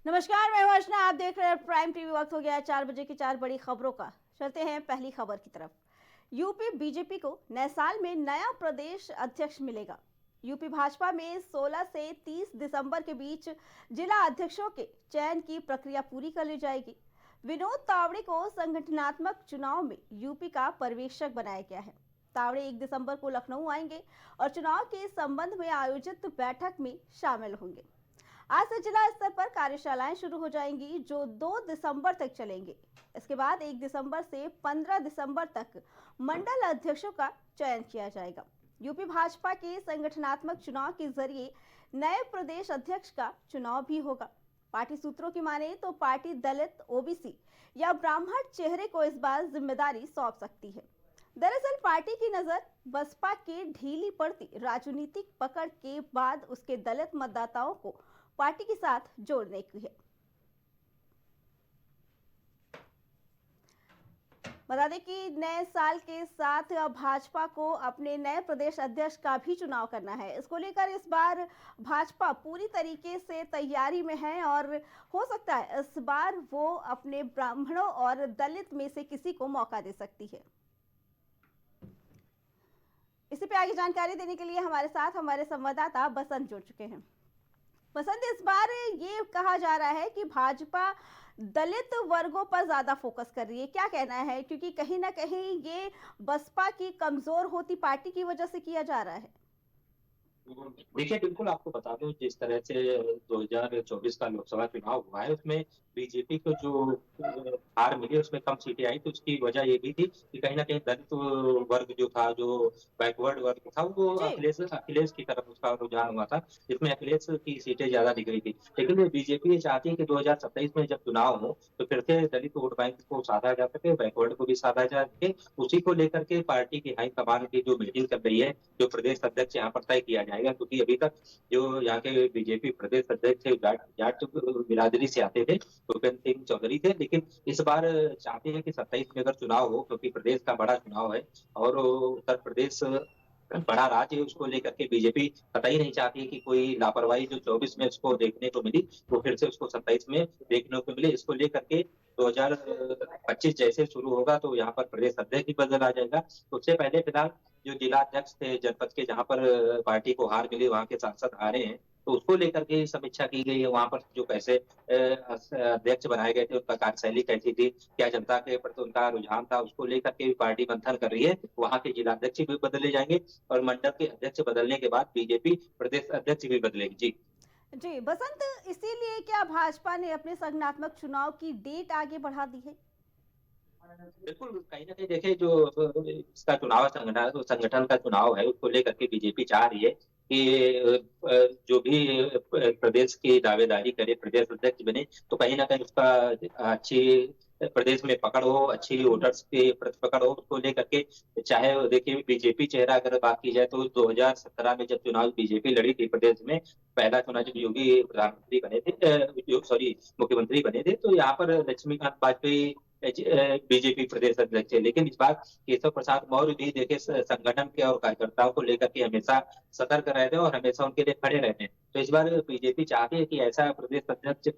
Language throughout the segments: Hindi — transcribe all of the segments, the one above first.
नमस्कार, मैं हूं अर्चना। आप देख रहे हैं प्राइम टीवी। वक्त हो गया है 4 बजे की 4 बड़ी खबरों का। चलते हैं पहली खबर की तरफ। यूपी बीजेपी को नए साल में नया प्रदेश अध्यक्ष मिलेगा। यूपी भाजपा में 16 से 30 दिसंबर के बीच जिला अध्यक्षों के चयन की प्रक्रिया पूरी कर ली जाएगी। विनोद तावड़े को संगठनात्मक चुनाव में यूपी का पर्यवेक्षक बनाया गया है। तावड़े 1 दिसंबर को लखनऊ आएंगे और चुनाव के संबंध में आयोजित बैठक में शामिल होंगे। आज से जिला स्तर पर कार्यशालाएं शुरू हो जाएंगी जो 2 दिसंबर तक चलेंगे। इसके बाद 1 दिसंबर से 15 दिसंबर तक मंडल अध्यक्षों का चयन किया जाएगा। यूपी भाजपा के संगठनात्मक चुनाव के जरिए नए प्रदेश अध्यक्ष का चुनाव भी होगा। पार्टी सूत्रों की माने तो पार्टी दलित, ओबीसी या ब्राह्मण चेहरे को इस बार जिम्मेदारी सौंप सकती है। दरअसल पार्टी की नजर बसपा के ढीली पड़ती राजनीतिक पकड़ के बाद उसके दलित मतदाताओं को पार्टी के साथ जोड़ने की है। बता दें कि नए साल के साथ भाजपा को अपने नए प्रदेश अध्यक्ष का भी चुनाव करना है। इसको लेकर इस बार भाजपा पूरी तरीके से तैयारी में है और हो सकता है इस बार वो अपने ब्राह्मणों और दलित में से किसी को मौका दे सकती है। इसी पे आगे जानकारी देने के लिए हमारे साथ हमारे संवाददाता बसंत जुड़ चुके हैं। बसंत, इस बार ये कहा जा रहा है कि भाजपा दलित वर्गों पर ज्यादा फोकस कर रही है, क्या कहना है? क्योंकि कहीं ना कहीं ये बसपा की कमजोर होती पार्टी की वजह से किया जा रहा है। देखिए, बिल्कुल आपको बता दूं, जिस तरह से 2024 का लोकसभा चुनाव हुआ है उसमें बीजेपी को जो हार मिली उसमें कम सीटें आई, तो उसकी वजह ये भी थी कि कहीं ना कहीं दलित वर्ग जो था, जो बैकवर्ड वर्ग था, वो जी। अखिलेश अखिलेश की तरफ उसका रुझान हुआ था, जिसमें अखिलेश की सीटें ज्यादा दिख रही थी। लेकिन बीजेपी ये चाहती है कि 2027 में जब चुनाव हो तो फिर से दलित वोट बैंक को साधा जा सके, बैकवर्ड को भी साधा जा सके। उसी को लेकर के पार्टी की हाईकमान की जो मीटिंग चल रही है, जो प्रदेश अध्यक्ष यहाँ पर तय किया जाएगा, क्योंकि अभी तक जो यहाँ के बीजेपी प्रदेश अध्यक्ष थे जाट जाट बिरादरी से आते थे, भूपेंद्र सिंह चौधरी थे। लेकिन इस बार चाहते हैं कि 27 में अगर चुनाव हो, क्योंकि प्रदेश का बड़ा चुनाव है और उत्तर प्रदेश बड़ा राज्य है, उसको लेकर के बीजेपी कतई नहीं चाहती कि कोई लापरवाही जो 24 में उसको देखने को मिली वो फिर से उसको 27 में देखने को मिले। इसको लेकर के 2025 जैसे शुरू होगा तो यहाँ पर प्रदेश अध्यक्ष भी बदल आ जाएगा। तो उससे पहले फिलहाल जो जिला अध्यक्ष थे जनपद के, जहां पर पार्टी को हार मिली, वहां के सांसद आ रहे हैं, तो उसको लेकर के समीक्षा की गई है। वहां पर जो कैसे अध्यक्ष बनाए गए थे, उनका कार्यशैली कैसी थी, क्या जनता के प्रति उनका रुझान था, उसको लेकर के भी पार्टी मंथन कर रही है। वहां के जिला अध्यक्ष भी बदले जाएंगे और मंडल के अध्यक्ष बदलने के बाद बीजेपी प्रदेश अध्यक्ष भी बदलेगी। जी जी बसंत, इसीलिए क्या भाजपा ने अपने संगठनात्मक चुनाव की डेट आगे बढ़ा दी है? बिल्कुल, कहीं न कहीं देखिए, जो इसका चुनाव संगठन का चुनाव है, उसको लेकर के बीजेपी चाह रही है कि जो भी प्रदेश की दावेदारी करे, प्रदेश अध्यक्ष बने, तो कहीं न कहीं उसका अच्छी प्रदेश में पकड़ हो, अच्छी वोटर्स की प्रति पकड़ हो, उसको लेकर के। चाहे वो देखिए, बीजेपी चेहरा अगर बात की जाए तो 2017 में जब चुनाव बीजेपी लड़ी थी प्रदेश में, पहला चुनाव जब योगी प्रधानमंत्री बने थे, सॉरी मुख्यमंत्री बने थे, तो यहाँ पर लक्ष्मीकांत वाजपेयी बीजेपी प्रदेश अध्यक्ष है। लेकिन इस बार केशव प्रसाद मौर्य भी देखे संगठन के और कार्यकर्ताओं को लेकर के हमेशा सतर्क रहते हैं और हमेशा उनके लिए खड़े रहते हैं। तो इस बार बीजेपी चाहती है कि ऐसा प्रदेश अध्यक्ष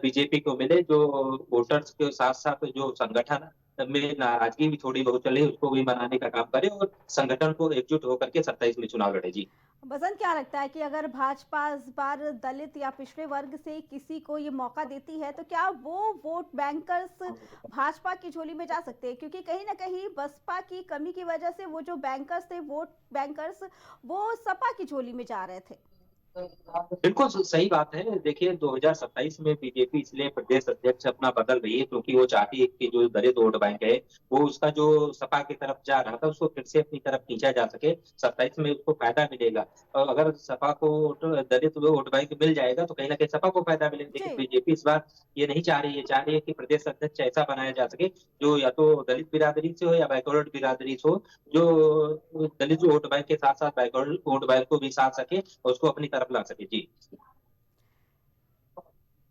बीजेपी को मिले जो वोटर्स के साथ साथ जो संगठन में नाराजगी भी थोड़ी बहुत चले उसको भी मनाने का काम करे और संगठन को एकजुट होकर के 27 में चुनाव लड़े। जी बसंत, क्या लगता है कि अगर भाजपा इस बार दलित या पिछड़े वर्ग से किसी को ये मौका देती है तो क्या वो वोट बैंकर्स भाजपा की झोली में जा सकते हैं? क्योंकि कहीं ना कहीं बसपा की कमी की वजह से वो जो बैंकर्स थे, वोट बैंकर्स, वो सपा की झोली में जा रहे थे। बिल्कुल सही बात है। देखिए, 2027 में बीजेपी इसलिए प्रदेश अध्यक्ष अपना बदल रही है क्योंकि वो चाहती है कि जो दलित वोट बैंक है वो उसका जो सपा की तरफ जा रहा था उसको फिर से अपनी तरफ खींचा जा सके। 27 में उसको फायदा मिलेगा और अगर सपा को दलित वोट बैंक मिल जाएगा तो कहीं ना कहीं सपा को फायदा मिलेगा। जी। लेकिन बीजेपी इस बार ये नहीं चाह रही है, चाह रही है कि प्रदेश अध्यक्ष ऐसा बनाया जा सके जो या तो दलित बिरादरी से हो या बैकवर्ड बिरादरी से हो, जो दलित वोट बैंक के साथ साथ बैकवर्ड वोट बैंक को भी साथ सके और उसको अपनी तरफ ला सके। जी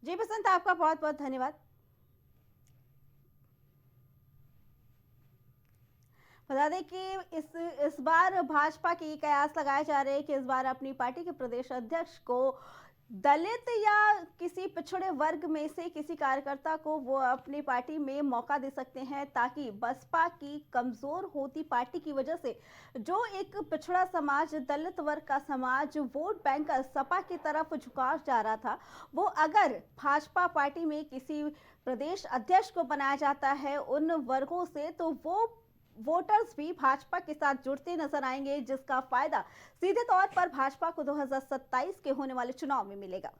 जी बसंत, आपका बहुत बहुत धन्यवाद। बता दें कि इस बार भाजपा के कयास लगाए जा रहे हैं कि इस बार अपनी पार्टी के प्रदेश अध्यक्ष को दलित या किसी पिछड़े वर्ग में से किसी कार्यकर्ता को वो अपनी पार्टी में मौका दे सकते हैं, ताकि बसपा की कमजोर होती पार्टी की वजह से जो एक पिछड़ा समाज, दलित वर्ग का समाज वोट बैंक सपा की तरफ झुका जा रहा था, वो अगर भाजपा पार्टी में किसी प्रदेश अध्यक्ष को बनाया जाता है उन वर्गों से, तो वो वोटर्स भी भाजपा के साथ जुड़ते नजर आएंगे, जिसका फायदा सीधे तौर पर भाजपा को 2027 के होने वाले चुनाव में मिलेगा।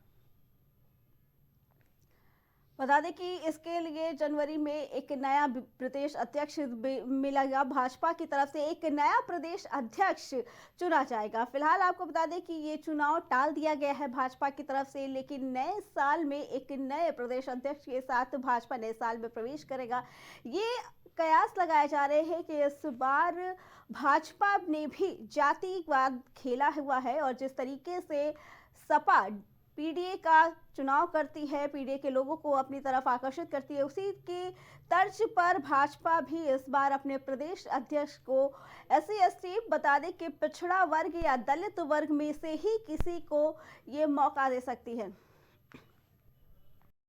बता दें कि इसके लिए जनवरी में एक नया प्रदेश अध्यक्ष मिलेगा, भाजपा की तरफ से एक नया प्रदेश अध्यक्ष चुना जाएगा। फिलहाल आपको बता दें कि ये चुनाव टाल दिया गया है भाजपा की तरफ से, लेकिन नए साल में एक नए प्रदेश अध्यक्ष के साथ भाजपा नए साल में प्रवेश करेगा। ये कयास लगाए जा रहे हैं कि इस बार भाजपा ने भी जातिवाद खेला हुआ है और जिस तरीके से सपा पीडीए का चुनाव करती है, पीडीए के लोगों को अपनी तरफ आकर्षित करती है, उसी की तर्ज पर भाजपा भी इस बार अपने प्रदेश अध्यक्ष को एससी एसटी, बता दें कि पिछड़ा वर्ग या दलित वर्ग में से ही किसी को ये मौका दे सकती है।